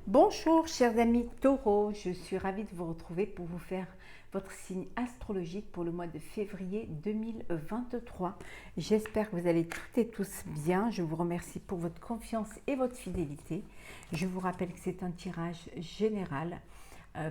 Bonjour chers amis taureaux, je suis ravie de vous retrouver pour vous faire votre signe astrologique pour le mois de février 2023. J'espère que vous allez toutes et tous bien. Je vous remercie pour votre confiance et votre fidélité. Je vous rappelle que c'est un tirage général.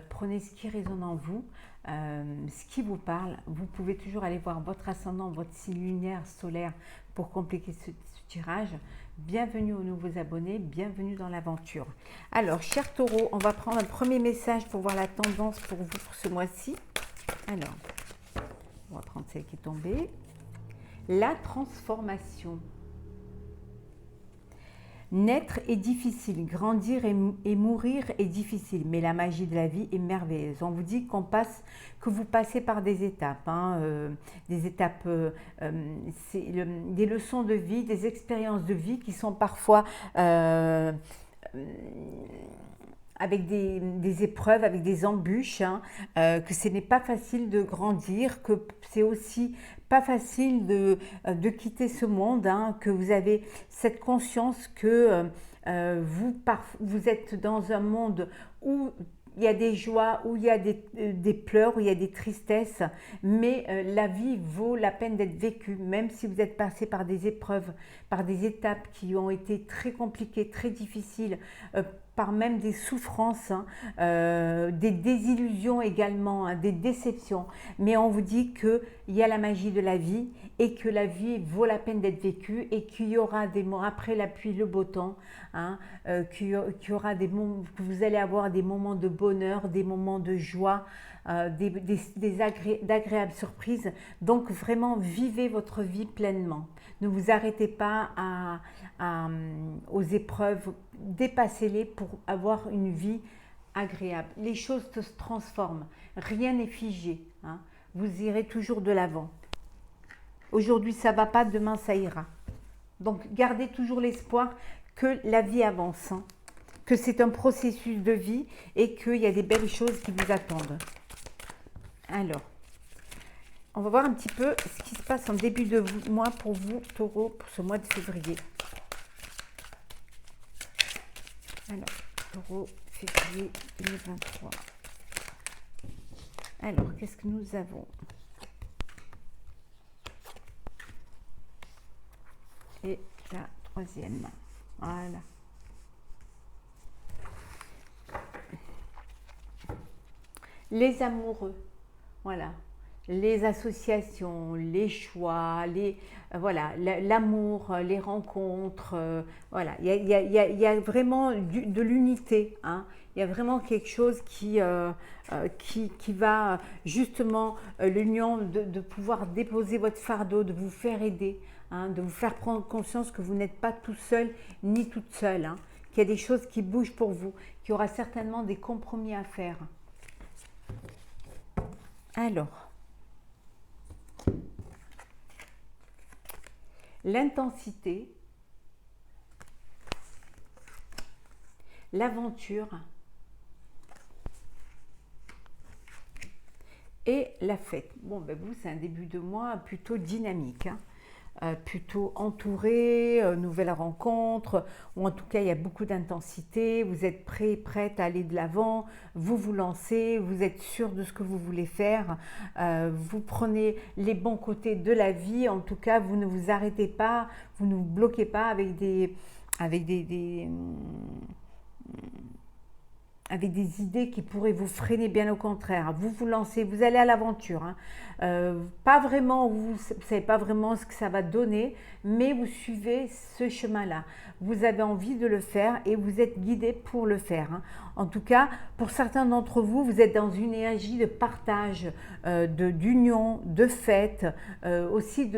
Prenez ce qui résonne en vous, ce qui vous parle. Vous pouvez toujours aller voir votre ascendant, votre signe lunaire, solaire pour compliquer ce tirage. Bienvenue aux nouveaux abonnés, bienvenue dans l'aventure. Alors, chers taureaux, on va prendre un premier message pour voir la tendance pour vous pour ce mois-ci. Alors, on va prendre celle qui est tombée. La transformation. Naître est difficile, grandir et mourir est difficile, mais la magie de la vie est merveilleuse. On vous dit que vous passez par des étapes, des leçons de vie, des expériences de vie qui sont parfois avec des épreuves, avec des embûches, que ce n'est pas facile de grandir, que c'est aussi pas facile de quitter ce monde, que vous avez cette conscience que vous êtes dans un monde où il y a des joies, où il y a des pleurs, où il y a des tristesses, mais la vie vaut la peine d'être vécue, même si vous êtes passé par des épreuves, par des étapes qui ont été très compliquées, très difficiles, par même des souffrances, des désillusions également, des déceptions. Mais on vous dit qu'il y a la magie de la vie et que la vie vaut la peine d'être vécue et qu'il y aura des moments après la pluie, le beau temps, qu'il y aura des moments, que vous allez avoir des moments de bonheur, des moments de joie, d'agréables surprises. Donc vraiment, vivez votre vie pleinement. Ne vous arrêtez pas aux épreuves, dépassez-les pour avoir une vie agréable. Les choses se transforment, rien n'est figé. Vous irez toujours de l'avant. Aujourd'hui ça ne va pas, demain ça ira. Donc gardez toujours l'espoir que la vie avance, que c'est un processus de vie et qu'il y a des belles choses qui vous attendent. Alors, on va voir un petit peu ce qui se passe en début de mois pour vous, taureaux, pour ce mois de février. Alors, taureau, février 2023. Alors, qu'est-ce que nous avons? Et la troisième. Voilà. Les amoureux. Voilà. Les associations, les choix, voilà, l'amour, les rencontres, voilà, il y a vraiment de l'unité, il y a vraiment quelque chose qui va justement l'union de pouvoir déposer votre fardeau, de vous faire aider, de vous faire prendre conscience que vous n'êtes pas tout seul ni toute seule, qu'il y a des choses qui bougent pour vous, qu'il y aura certainement des compromis à faire. Alors, l'intensité, l'aventure et la fête. Bon, ben vous, c'est un début de mois plutôt dynamique, plutôt entouré, nouvelle rencontre, ou en tout cas, il y a beaucoup d'intensité, vous êtes prête à aller de l'avant, vous vous lancez, vous êtes sûr de ce que vous voulez faire, vous prenez les bons côtés de la vie, en tout cas, vous ne vous arrêtez pas, vous ne vous bloquez pas avec des idées qui pourraient vous freiner, bien au contraire. Vous vous lancez, vous allez à l'aventure. Pas vraiment, vous ne savez pas vraiment ce que ça va donner, mais vous suivez ce chemin-là. Vous avez envie de le faire et vous êtes guidé pour le faire. En tout cas, pour certains d'entre vous, vous êtes dans une énergie de partage, d'union, de fête, aussi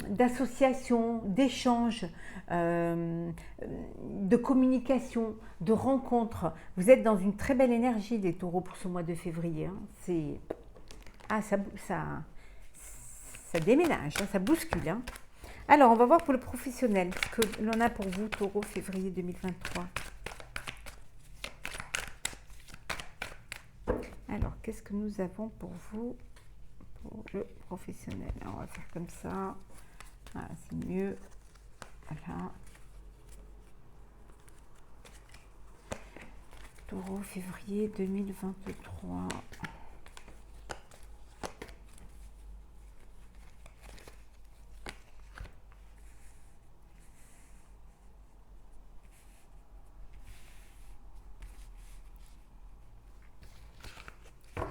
d'association, d'échange, de communication, de rencontres. Vous êtes dans une très belle énergie, les taureaux, pour ce mois de février. Ça déménage, ça bouscule. Alors, on va voir pour le professionnel ce que l'on a pour vous, taureau, février 2023. Alors, qu'est-ce que nous avons pour vous, pour le professionnel? Alors, on va faire comme ça. Voilà, c'est mieux. Voilà. Taureau, février 2023. Vous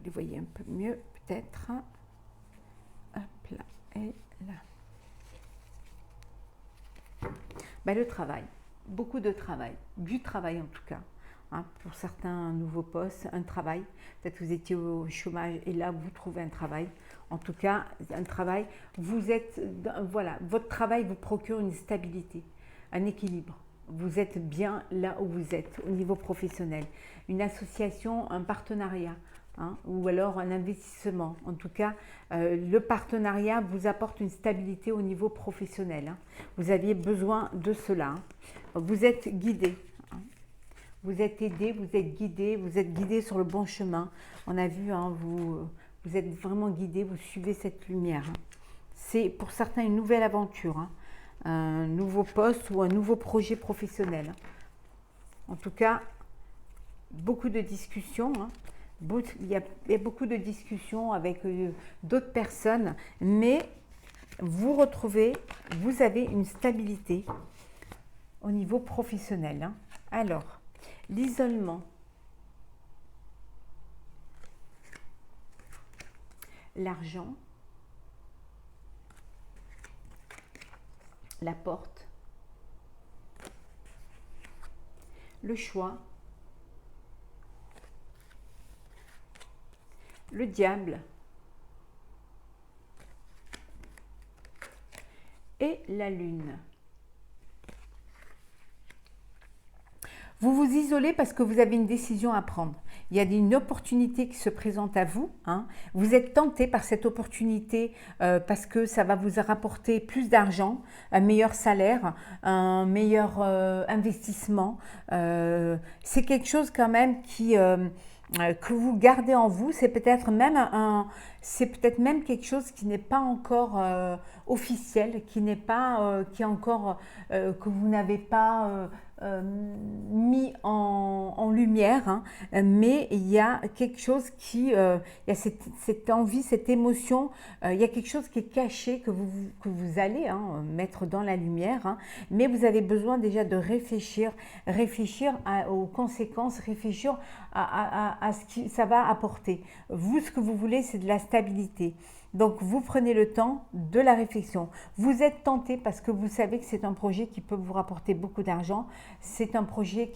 les voyez un peu mieux, peut-être. Hop là, et là. Ben, le travail. Beaucoup de travail, du travail en tout cas, hein, pour certains nouveaux postes, un travail, peut-être que vous étiez au chômage et là vous trouvez un travail, en tout cas un travail, vous êtes, voilà, votre travail vous procure une stabilité, un équilibre, vous êtes bien là où vous êtes au niveau professionnel, une association, un partenariat, hein, ou alors un investissement. En tout cas, le partenariat vous apporte une stabilité au niveau professionnel. Hein. Vous aviez besoin de cela. Hein. Vous êtes guidé. Hein. Vous êtes aidé, vous êtes guidé sur le bon chemin. On a vu, hein, vous êtes vraiment guidé, vous suivez cette lumière. Hein. C'est pour certains une nouvelle aventure, hein, un nouveau poste ou un nouveau projet professionnel. Hein. En tout cas, beaucoup de discussions. Hein. Il y a beaucoup de discussions avec d'autres personnes, mais vous retrouvez, vous avez une stabilité au niveau professionnel. Hein. Alors, l'isolement, l'argent, la porte, le choix, le diable et la lune. Vous vous isolez parce que vous avez une décision à prendre. Il y a une opportunité qui se présente à vous. Hein. Vous êtes tenté par cette opportunité parce que ça va vous rapporter plus d'argent, un meilleur salaire, un meilleur investissement. C'est quelque chose quand même que vous gardez en vous. C'est peut-être même quelque chose qui n'est pas encore officiel, qui n'est pas, qui est encore que vous n'avez pas mis en lumière, hein, mais il y a quelque chose il y a cette envie, cette émotion, il y a quelque chose qui est caché que vous allez mettre dans la lumière, hein, mais vous avez besoin déjà de réfléchir aux conséquences, réfléchir à ce que ça va apporter. Vous, ce que vous voulez, c'est de la stabilité. Donc, vous prenez le temps de la réflexion. Vous êtes tenté parce que vous savez que c'est un projet qui peut vous rapporter beaucoup d'argent. C'est un projet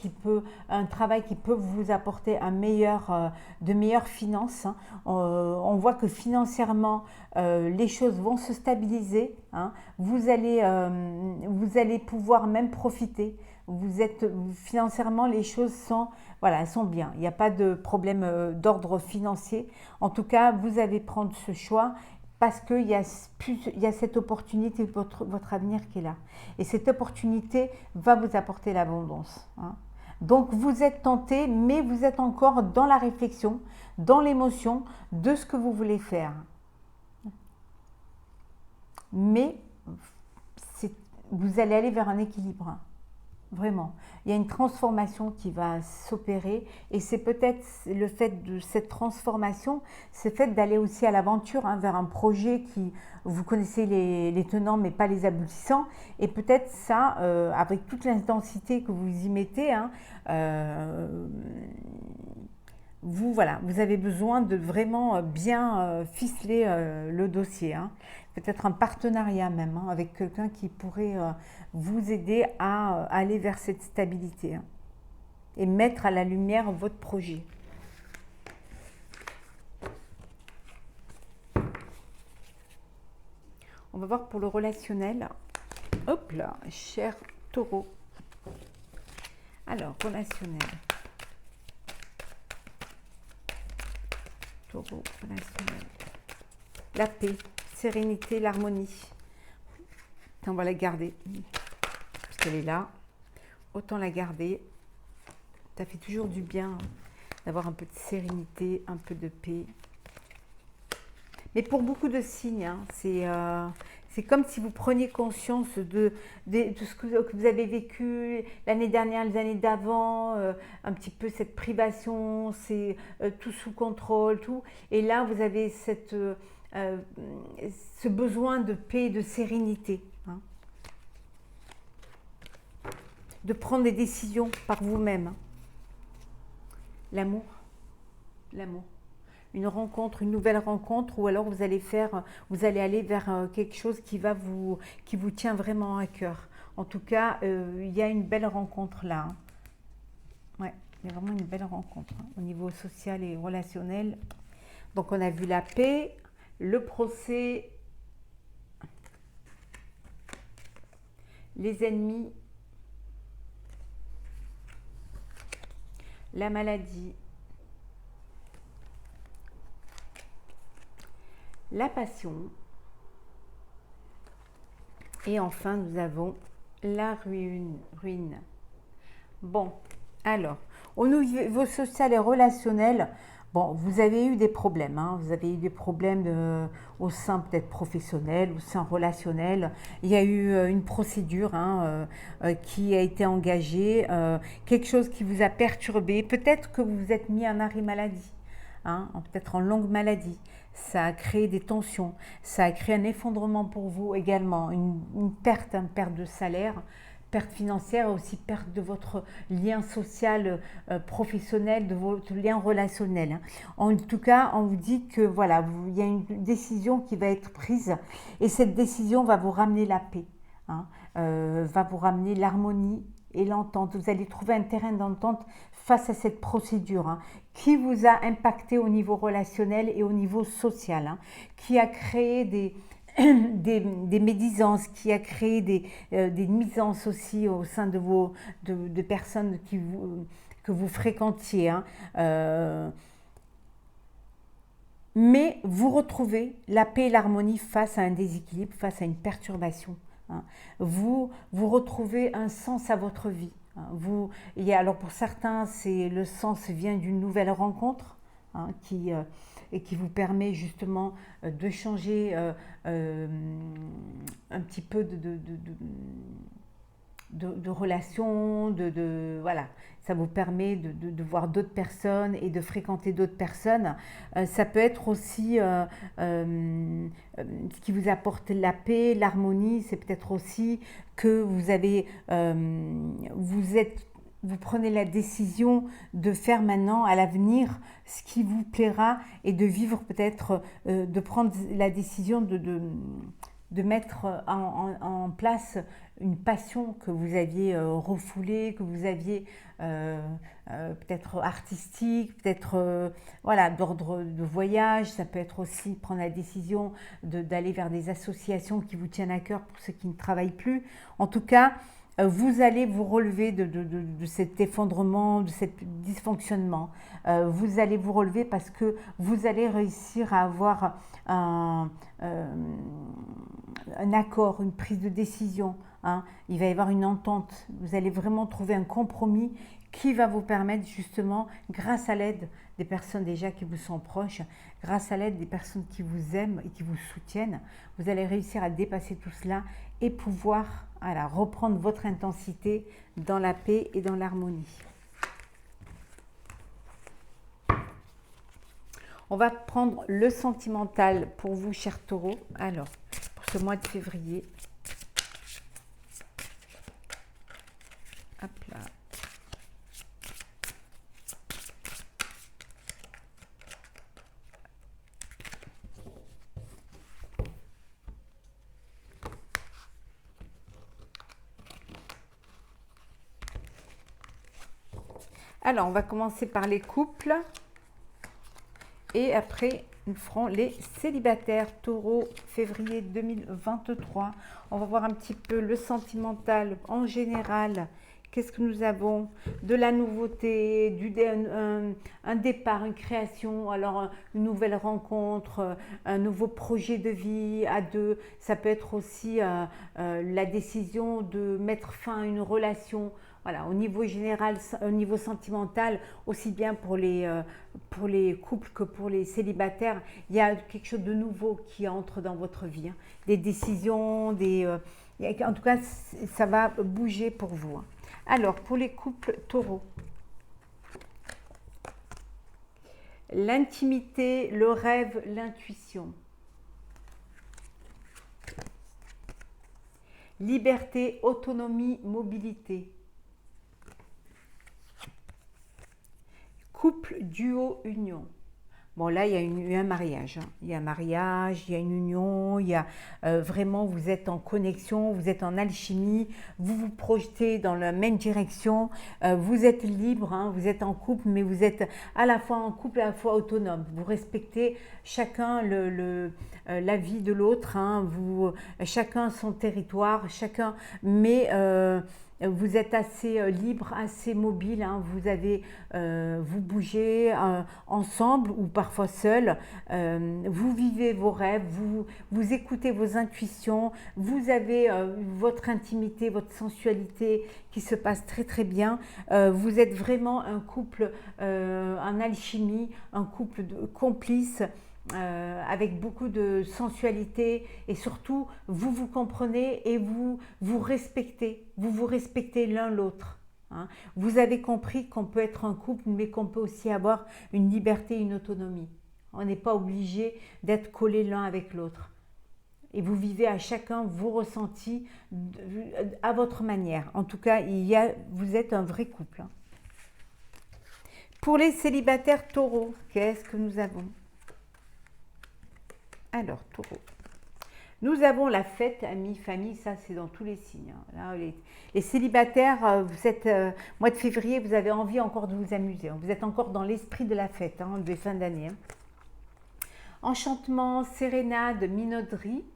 un travail qui peut vous apporter de meilleures finances. Hein. On voit que financièrement, les choses vont se stabiliser. Hein. Vous allez pouvoir même profiter. Financièrement, les choses sont bien. Il n'y a pas de problème d'ordre financier. En tout cas, vous allez prendre ce choix parce qu'il y a cette opportunité, votre avenir qui est là. Et cette opportunité va vous apporter l'abondance. Hein. Donc, vous êtes tenté, mais vous êtes encore dans la réflexion, dans l'émotion de ce que vous voulez faire. Mais vous allez aller vers un équilibre. Hein. Vraiment, il y a une transformation qui va s'opérer et c'est peut-être le fait de cette transformation, c'est le fait d'aller aussi à l'aventure, hein, vers un projet qui, vous connaissez les tenants mais pas les aboutissants et peut-être ça, avec toute l'intensité que vous y mettez, hein, vous avez besoin de vraiment bien ficeler le dossier. Hein. Peut-être un partenariat même, hein, avec quelqu'un qui pourrait vous aider à aller vers cette stabilité, hein, et mettre à la lumière votre projet. On va voir pour le relationnel. Hop là, cher taureau. Alors, relationnel. Taureau, relationnel. La paix, sérénité, l'harmonie. On va la garder. Parce qu'elle est là. Autant la garder. Ça fait toujours du bien d'avoir un peu de sérénité, un peu de paix. Mais pour beaucoup de signes, hein, c'est C'est comme si vous preniez conscience de ce que vous avez vécu l'année dernière, les années d'avant, un petit peu cette privation, c'est tout sous contrôle, tout. Et là, vous avez ce besoin de paix, de sérénité, hein, de prendre des décisions par vous-même. Hein. L'amour, l'amour. Une rencontre, une nouvelle rencontre, ou alors vous allez aller vers quelque chose qui vous tient vraiment à cœur. En tout cas, il y a une belle rencontre là. Hein. Ouais, il y a vraiment une belle rencontre hein, au niveau social et relationnel. Donc on a vu la paix, le procès, les ennemis, la maladie, la passion, et enfin nous avons la ruine. Bon, alors, au niveau social et relationnel, bon, vous avez eu des problèmes, hein, vous avez eu des problèmes au sein peut-être professionnel, au sein relationnel. Il y a eu une procédure hein, qui a été engagée, quelque chose qui vous a perturbé. Peut-être que vous vous êtes mis en arrêt maladie, hein, peut-être en longue maladie. Ça a créé des tensions, ça a créé un effondrement pour vous également, une perte de salaire, perte financière, aussi perte de votre lien social, professionnel, de votre lien relationnel. Hein. En tout cas, on vous dit que voilà, il y a une décision qui va être prise et cette décision va vous ramener la paix, hein, va vous ramener l'harmonie et l'entente. Vous allez trouver un terrain d'entente face à cette procédure hein, qui vous a impacté au niveau relationnel et au niveau social, hein, qui a créé des médisances, qui a créé des nuisances aussi au sein de personnes que vous fréquentiez. Hein. Mais vous retrouvez la paix et l'harmonie face à un déséquilibre, face à une perturbation. Hein. Vous retrouvez un sens à votre vie. Hein. Alors pour certains, le sens vient d'une nouvelle rencontre hein, et qui vous permet justement de changer un petit peu de relations, voilà. Ça vous permet de voir d'autres personnes et de fréquenter d'autres personnes. Ça peut être aussi ce qui vous apporte la paix, l'harmonie. C'est peut-être aussi que vous prenez la décision de faire maintenant à l'avenir ce qui vous plaira et de vivre peut-être, de prendre la décision de mettre en place une passion que vous aviez refoulée, que vous aviez peut-être artistique, peut-être voilà, d'ordre de voyage. Ça peut être aussi prendre la décision d'aller vers des associations qui vous tiennent à cœur pour ceux qui ne travaillent plus. En tout cas, vous allez vous relever de cet effondrement, de cet dysfonctionnement. Vous allez vous relever parce que vous allez réussir à avoir un accord, une prise de décision. Hein. Il va y avoir une entente. Vous allez vraiment trouver un compromis qui va vous permettre justement, grâce à l'aide des personnes déjà qui vous sont proches, grâce à l'aide des personnes qui vous aiment et qui vous soutiennent, vous allez réussir à dépasser tout cela et pouvoir reprendre votre intensité dans la paix et dans l'harmonie. On va prendre le sentimental pour vous, chers taureaux. Alors, pour ce mois de février. Hop là. Alors, on va commencer par les couples. Et après, nous ferons les célibataires, taureau, février 2023. On va voir un petit peu le sentimental en général. Qu'est-ce que nous avons? De la nouveauté, un départ, une création, alors une nouvelle rencontre, un nouveau projet de vie à deux. Ça peut être aussi la décision de mettre fin à une relation. Voilà, au niveau général, au niveau sentimental, aussi bien pour les couples que pour les célibataires, il y a quelque chose de nouveau qui entre dans votre vie, hein. Des décisions, en tout cas, ça va bouger pour vous, hein. Alors, pour les couples taureaux, l'intimité, le rêve, l'intuition. Liberté, autonomie, mobilité. Couple, duo, union. Bon, là, il y a eu un mariage, hein. Il y a un mariage, il y a une union, il y a vraiment, vous êtes en connexion, vous êtes en alchimie, vous vous projetez dans la même direction, vous êtes libre, hein, vous êtes en couple, mais vous êtes à la fois en couple et à la fois autonome. Vous respectez chacun la vie de l'autre, hein, chacun son territoire, chacun, mais vous êtes assez libre, assez mobile, hein, vous bougez ensemble ou parfois seul, vous vivez vos rêves, vous écoutez vos intuitions, vous avez votre intimité, votre sensualité qui se passe très très bien, vous êtes vraiment un couple en alchimie, un couple complice, avec beaucoup de sensualité et surtout vous vous comprenez et vous vous respectez l'un l'autre, hein. Vous avez compris qu'on peut être un couple mais qu'on peut aussi avoir une liberté, une autonomie. On n'est pas obligé d'être collés l'un avec l'autre. Et vous vivez à chacun vos ressentis à votre manière. En tout cas, vous êtes un vrai couple, hein. Pour les célibataires taureaux, qu'est-ce que nous avons? Alors, taureau. Nous avons la fête, amis, famille, ça c'est dans tous les signes, hein. Là, les célibataires, vous êtes, mois de février, vous avez envie encore de vous amuser, hein. Vous êtes encore dans l'esprit de la fête, hein, de fin d'année, hein. Enchantement, sérénade, minauderie.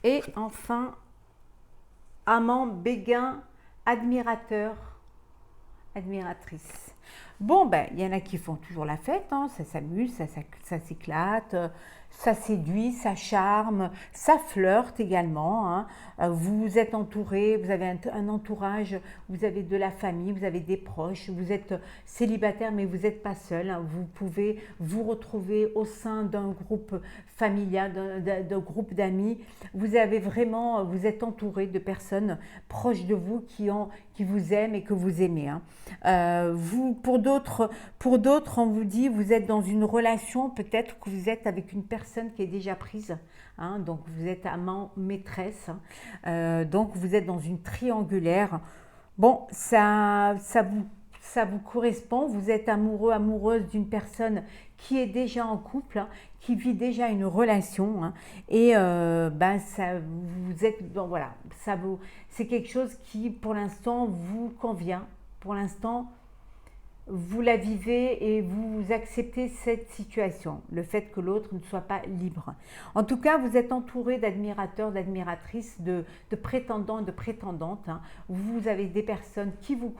Et enfin, amant, béguin, admirateur, admiratrice. Bon, ben, il y en a qui font toujours la fête, hein, ça s'amuse, ça s'éclate, ça séduit, ça charme, ça flirte également, hein. Vous êtes entouré, vous avez un entourage, vous avez de la famille, vous avez des proches, vous êtes célibataire mais vous n'êtes pas seul, hein. Vous pouvez vous retrouver au sein d'un groupe familial, d'un groupe d'amis. Vous êtes entouré de personnes proches de vous qui vous aiment et que vous aimez, hein. Pour d'autres, on vous dit, vous êtes dans une relation, peut-être que vous êtes avec une personne qui est déjà prise, hein, donc vous êtes amant, maîtresse, donc vous êtes dans une triangulaire. Bon, ça vous correspond, vous êtes amoureux, amoureuse d'une personne qui est déjà en couple, hein, qui vit déjà une relation, hein, et voilà, c'est quelque chose qui pour l'instant vous convient, pour l'instant vous la vivez et vous acceptez cette situation, le fait que l'autre ne soit pas libre. En tout cas, vous êtes entouré d'admirateurs, d'admiratrices, de prétendants et de prétendantes, hein. Vous avez des personnes qui vous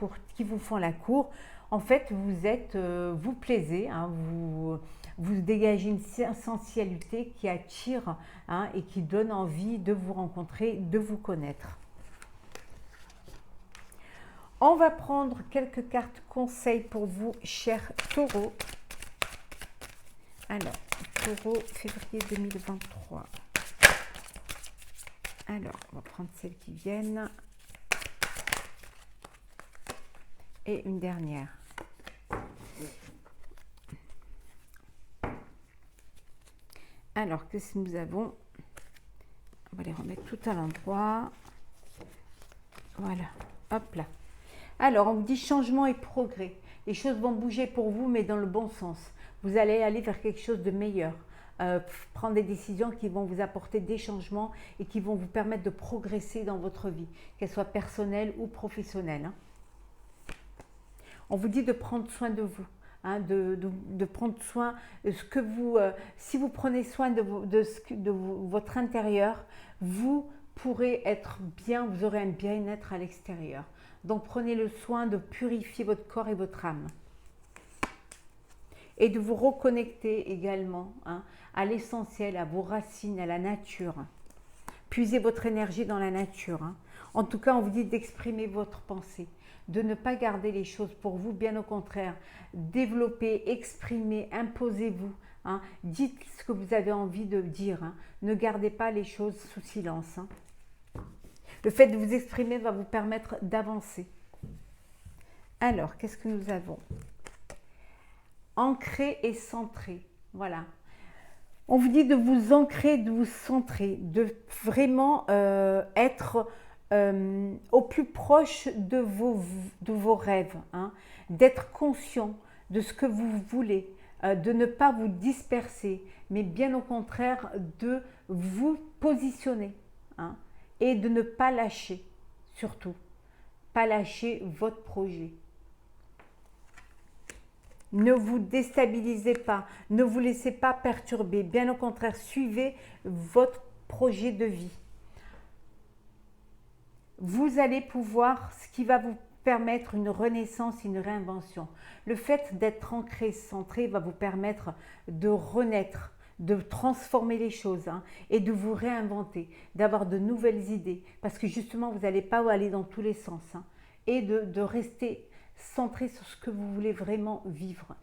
font la cour. En fait, vous plaisez, hein, vous dégagez une sensualité qui attire, hein, et qui donne envie de vous rencontrer, de vous connaître. On va prendre quelques cartes conseils pour vous, chers taureaux. Alors, taureau, février 2023. Alors, on va prendre celles qui viennent. Et une dernière. Alors, qu'est-ce que nous avons? On va les remettre tout à l'endroit. Voilà, hop là. Alors, on vous dit changement et progrès. Les choses vont bouger pour vous, mais dans le bon sens. Vous allez aller vers quelque chose de meilleur. Prendre des décisions qui vont vous apporter des changements et qui vont vous permettre de progresser dans votre vie, qu'elle soit personnelle ou professionnelle, hein. On vous dit de prendre soin de vous, hein, de prendre soin de ce que si vous prenez soin de votre intérieur, vous pourrez être bien, vous aurez un bien-être à l'extérieur. Donc prenez le soin de purifier votre corps et votre âme. Et de vous reconnecter également à l'essentiel, à vos racines, à la nature. Puisez votre énergie dans la nature. En tout cas, on vous dit d'exprimer votre pensée, de ne pas garder les choses pour vous, bien au contraire. Développez, exprimez, imposez-vous. Dites ce que vous avez envie de dire. Ne gardez pas les choses sous silence. Le fait de vous exprimer va vous permettre d'avancer. Alors, qu'est-ce que nous avons? Ancrer et centrer. Voilà. On vous dit de vous ancrer, de vous centrer, de vraiment être au plus proche de vos rêves, d'être conscient de ce que vous voulez, de ne pas vous disperser, mais bien au contraire de vous positionner et de ne pas lâcher, surtout, pas lâcher votre projet. Ne vous déstabilisez pas, ne vous laissez pas perturber, bien au contraire, suivez votre projet de vie. Vous allez pouvoir, ce qui va vous permettre une renaissance, une réinvention. Le fait d'être ancré, centré va vous permettre de renaître, de transformer les choses et de vous réinventer, d'avoir de nouvelles idées. Parce que justement, vous n'allez pas aller dans tous les sens et de rester centré sur ce que vous voulez vraiment vivre.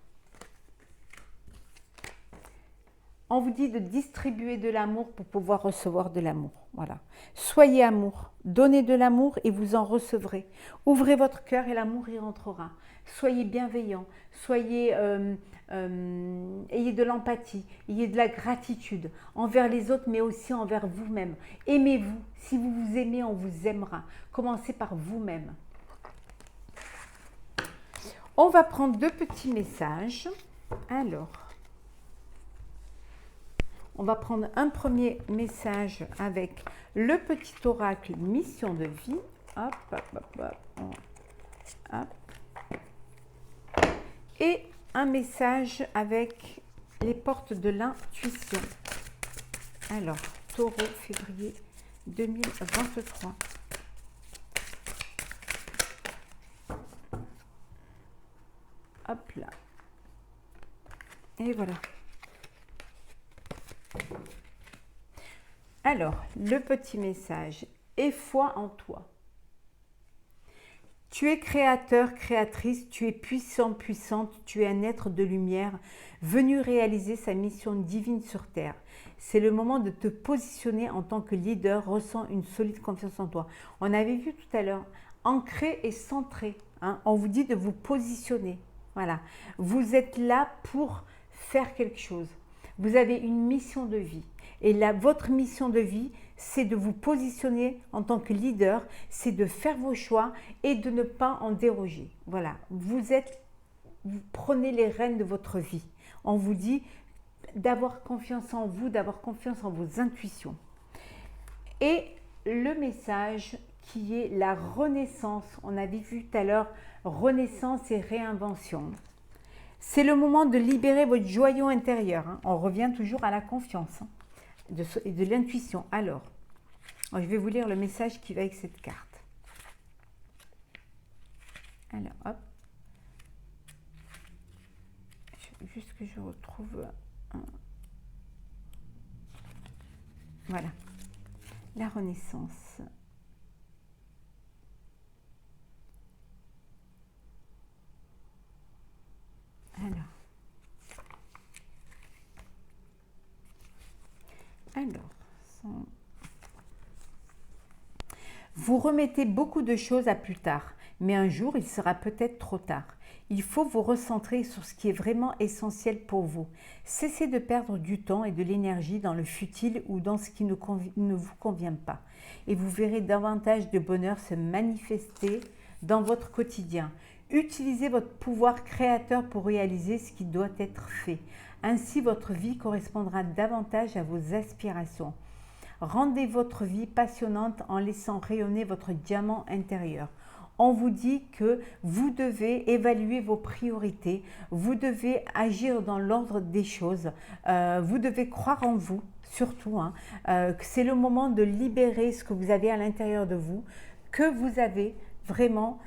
On vous dit de distribuer de l'amour pour pouvoir recevoir de l'amour. Voilà. Soyez amour, donnez de l'amour et vous en recevrez. Ouvrez votre cœur et l'amour y rentrera. Soyez bienveillant, ayez de l'empathie, ayez de la gratitude envers les autres, mais aussi envers vous-même. Aimez-vous. Si vous vous aimez, on vous aimera. Commencez par vous-même. On va prendre 2 petits messages. Alors, on va prendre un premier message avec le petit oracle mission de vie. Hop, hop, hop, hop, hop. Et un message avec les portes de l'intuition. Alors, Taureau, février 2023. Hop là. Et voilà. Alors, le petit message. Aie foi en toi. Tu es créateur, créatrice, tu es puissant, puissante, tu es un être de lumière venu réaliser sa mission divine sur Terre. C'est le moment de te positionner en tant que leader, ressens une solide confiance en toi. On avait vu tout à l'heure, ancré et centré. On vous dit de vous positionner. Voilà, vous êtes là pour faire quelque chose. Vous avez une mission de vie. Et là, votre mission de vie, c'est de vous positionner en tant que leader, c'est de faire vos choix et de ne pas en déroger. Voilà, vous prenez les rênes de votre vie. On vous dit d'avoir confiance en vous, d'avoir confiance en vos intuitions. Et le message qui est la renaissance, on avait vu tout à l'heure, renaissance et réinvention. C'est le moment de libérer votre joyau intérieur. On revient toujours à la confiance et de l'intuition. Alors, je vais vous lire le message qui va avec cette carte. Alors, hop. Juste que je retrouve... Voilà. La renaissance. Alors, vous remettez beaucoup de choses à plus tard, mais un jour, il sera peut-être trop tard. Il faut vous recentrer sur ce qui est vraiment essentiel pour vous. Cessez de perdre du temps et de l'énergie dans le futile ou dans ce qui ne vous convient pas. Et vous verrez davantage de bonheur se manifester dans votre quotidien. Utilisez votre pouvoir créateur pour réaliser ce qui doit être fait. Ainsi, votre vie correspondra davantage à vos aspirations. Rendez votre vie passionnante en laissant rayonner votre diamant intérieur. on vous dit que vous devez évaluer vos priorités, vous devez agir dans l'ordre des choses, vous devez croire en vous, surtout, hein, que c'est le moment de libérer ce que vous avez à l'intérieur de vous, que vous avez vraiment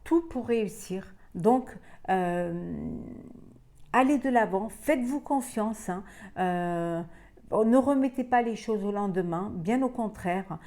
tout pour réussir. Donc, allez de l'avant, faites-vous confiance, hein, ne remettez pas les choses au lendemain, bien au contraire,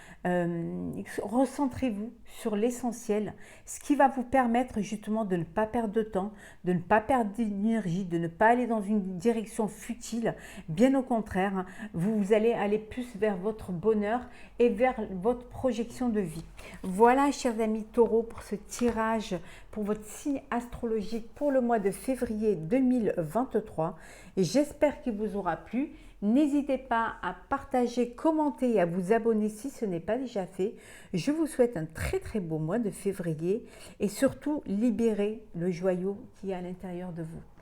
recentrez-vous sur l'essentiel, ce qui va vous permettre justement de ne pas perdre de temps, de ne pas perdre d'énergie, de ne pas aller dans une direction futile, bien au contraire, vous allez aller plus vers votre bonheur et vers votre projection de vie. Voilà, chers amis taureaux, pour ce tirage pour votre signe astrologique pour le mois de février 2023. J'espère qu'il vous aura plu. N'hésitez pas à partager, commenter et à vous abonner si ce n'est pas déjà fait. Je vous souhaite un très très beau mois de février et surtout libérez le joyau qui est à l'intérieur de vous.